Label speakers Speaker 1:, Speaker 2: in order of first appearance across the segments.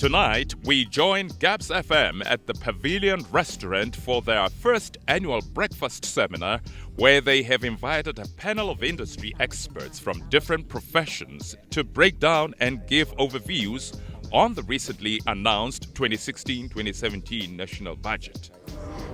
Speaker 1: Tonight, we join Gabz-FM at the Pavilion Restaurant for their first annual breakfast seminar, where they have invited a panel of industry experts from different professions to break down and give overviews on the recently announced 2016-2017 national budget.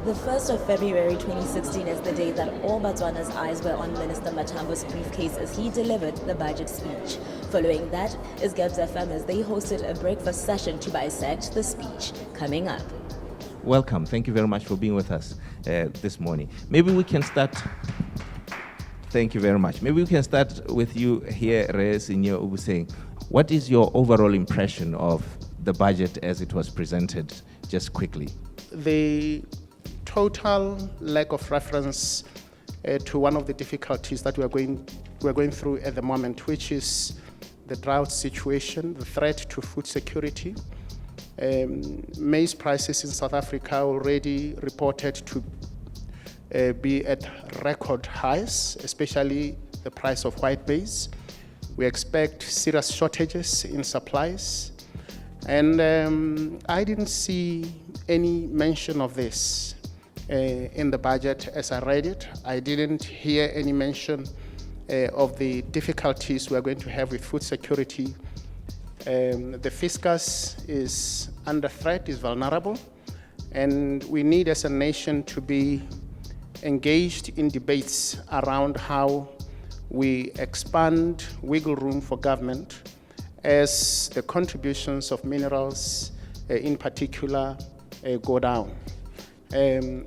Speaker 2: The 1st of February 2016 is the day that all Botswana's eyes were on Minister Matambo's briefcase as he delivered the budget speech. Following that is Gabz-FM as they hosted a breakfast session to dissect the speech. Coming up.
Speaker 3: Welcome. Thank you very much for being with us this morning. Maybe we can start. Thank you very much. Maybe we can start with you here, Reyes Inyo Ubuseng. What is your overall impression of the budget as it was presented, just quickly?
Speaker 4: The total lack of reference to one of the difficulties that we're going through at the moment, which is the drought situation, the threat to food security. Maize prices in South Africa already reported to be at record highs, especially the price of white maize. We expect serious shortages in supplies. And I didn't see any mention of this in the budget as I read it. I didn't hear any mention of the difficulties we're going to have with food security. The fiscus is under threat, is vulnerable, and we need as a nation to be engaged in debates around how we expand wiggle room for government as the contributions of minerals in particular go down.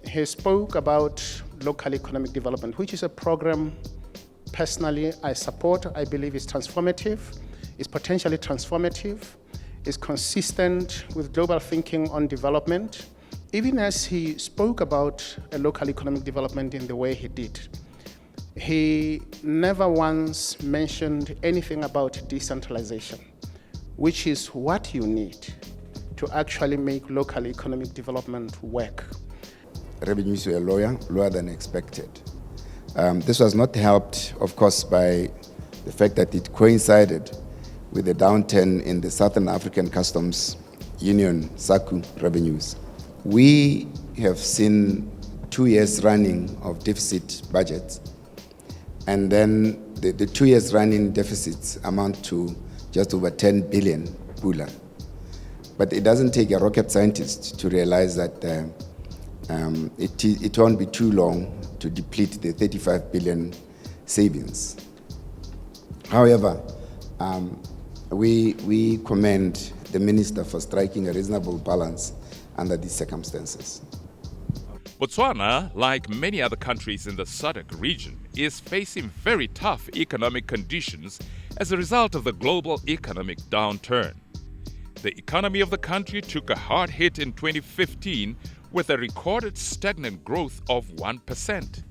Speaker 4: He spoke about local economic development, which is a program personally I support. I believe it's transformative, it's potentially transformative, it's consistent with global thinking on development. Even as he spoke about a local economic development in the way he did, he never once mentioned anything about decentralization, which is what you need to actually make local economic development work.
Speaker 5: Revenues were lower than expected. This was not helped, of course, by the fact that it coincided with the downturn in the Southern African Customs Union, SACU, revenues. We have seen 2 years running of deficit budgets, and then the 2 years running deficits amount to just over 10 billion pula. But it doesn't take a rocket scientist to realize that it won't be too long to deplete the 35 billion savings. However, we commend the minister for striking a reasonable balance under these circumstances.
Speaker 1: Botswana, like many other countries in the SADC region, is facing very tough economic conditions as a result of the global economic downturn. The economy of the country took a hard hit in 2015 with a recorded stagnant growth of 1%.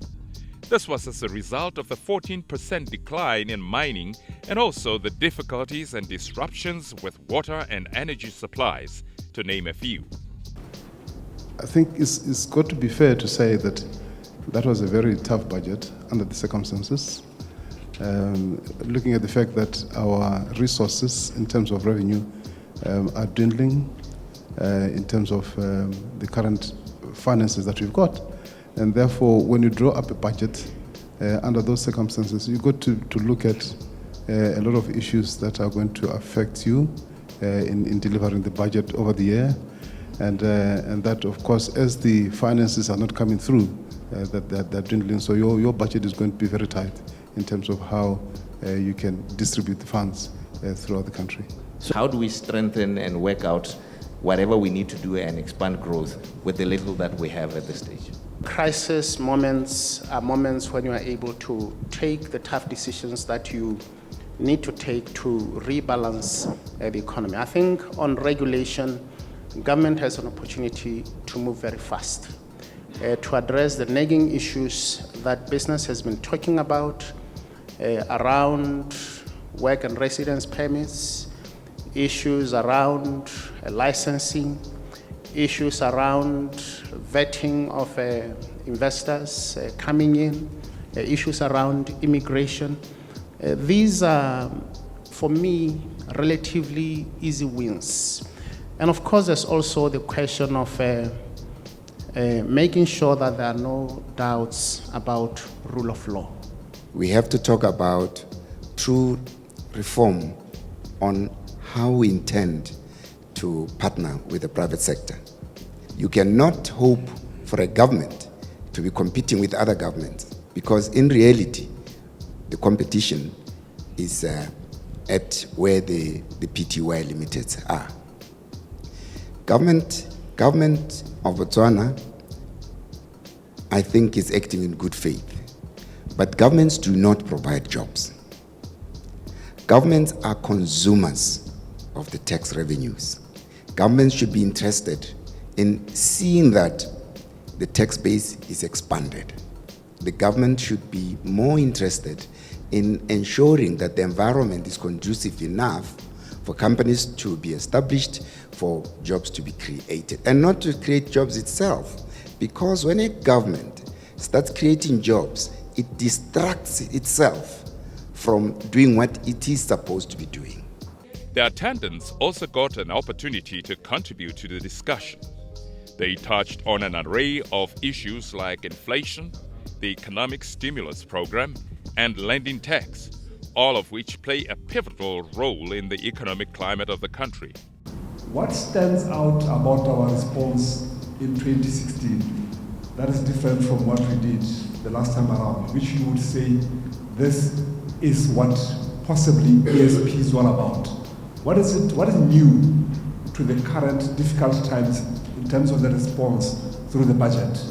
Speaker 1: This was as a result of the 14% decline in mining and also the difficulties and disruptions with water and energy supplies, to name a few.
Speaker 6: I think it's got to be fair to say that that was a very tough budget under the circumstances. Looking at the fact that our resources in terms of revenue are dwindling, in terms of the current finances that we've got. And therefore, when you draw up a budget under those circumstances, you've got to look at a lot of issues that are going to affect you in delivering the budget over the year. And that, of course, as the finances are not coming through, they're dwindling. So your budget is going to be very tight in terms of how you can distribute the funds throughout the country.
Speaker 3: So how do we strengthen and work out whatever we need to do and expand growth with the little that we have at this stage?
Speaker 4: Crisis moments are moments when you are able to take the tough decisions that you need to take to rebalance the economy. I think on regulation, government has an opportunity to move very fast to address the nagging issues that business has been talking about around work and residence permits, issues around licensing, issues around vetting of investors coming in, issues around immigration. These are, for me, relatively easy wins. And of course, there's also the question of making sure that there are no doubts about rule of law.
Speaker 5: We have to talk about true reform on how we intend to partner with the private sector. You cannot hope for a government to be competing with other governments, because in reality, the competition is at where the PTY limiteds are. Government of Botswana, I think, is acting in good faith. But governments do not provide jobs. Governments are consumers of the tax revenues. Governments should be interested in seeing that the tax base is expanded. The government should be more interested in ensuring that the environment is conducive enough for companies to be established, for jobs to be created, and not to create jobs itself. Because when a government starts creating jobs, it distracts itself from doing what it is supposed to be doing.
Speaker 1: The attendants also got an opportunity to contribute to the discussion. They touched on an array of issues like inflation, the economic stimulus program, and lending tax, all of which play a pivotal role in the economic climate of the country.
Speaker 7: What stands out about our response in 2016 that is different from what we did the last time around, which you would say this is what possibly ESP is all about? What is new to the current difficult times in terms of the response through the budget?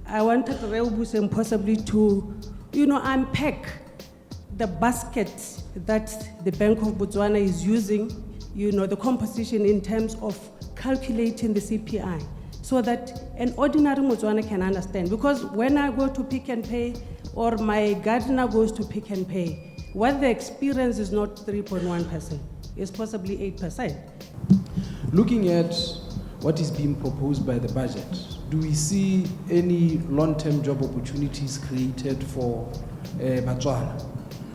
Speaker 8: I wanted Reubus possibly to, unpack the basket that the Bank of Botswana is using, the composition in terms of calculating the CPI, so that an ordinary Botswana can understand. Because when I go to Pick and Pay, or my gardener goes to Pick and Pay, what they experience is not 3.1%, it's possibly 8%.
Speaker 9: Looking at what is being proposed by the budget, do we see any long-term job opportunities created for Botswana?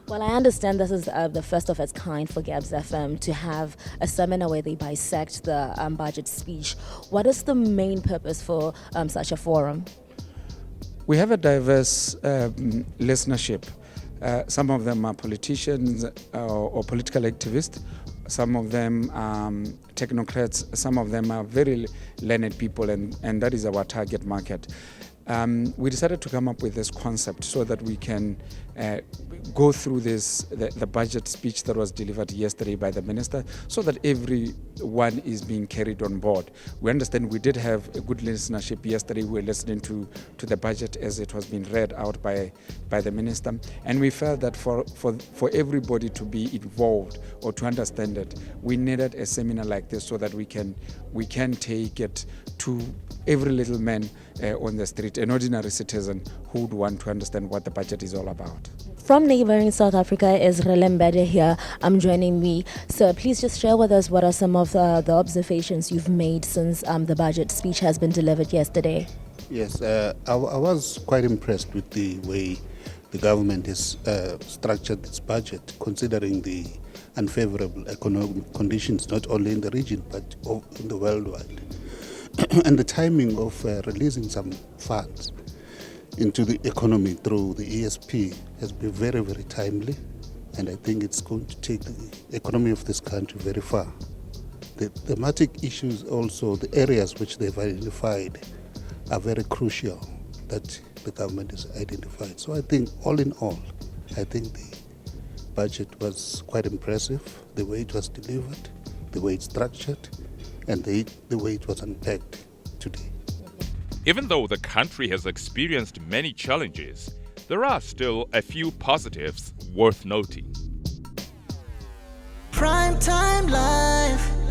Speaker 2: Well, I understand this is the first of its kind for Gabz-FM to have a seminar where they bisect the budget speech. What is the main purpose for such a forum?
Speaker 10: We have a diverse listenership. Some of them are politicians or political activists. Some of them are technocrats. Some of them are very learned people, and that is our target market. We decided to come up with this concept so that we can go through the budget speech that was delivered yesterday by the minister, so that everyone is being carried on board. We understand we did have a good listenership yesterday. We were listening to the budget as it was being read out by the minister, and we felt that for everybody to be involved or to understand it, we needed a seminar like this so that we can take it to every little man on the street, an ordinary citizen who would want to understand what the budget is all about.
Speaker 2: From neighboring South Africa is Relembede here. Joining me. So please just share with us what are some of the observations you've made since the budget speech has been delivered yesterday.
Speaker 11: Yes, I was quite impressed with the way the government has structured its budget, considering the unfavorable economic conditions, not only in the region, but in the worldwide. And the timing of releasing some funds into the economy through the ESP has been very, very timely, and I think it's going to take the economy of this country very far. The thematic issues also, the areas which they've identified are very crucial that the government has identified. So I think all in all, I think the budget was quite impressive, the way it was delivered, the way it's structured, and the way it was unpacked today.
Speaker 1: Even though the country has experienced many challenges, there are still a few positives worth noting.
Speaker 12: Prime Time Live.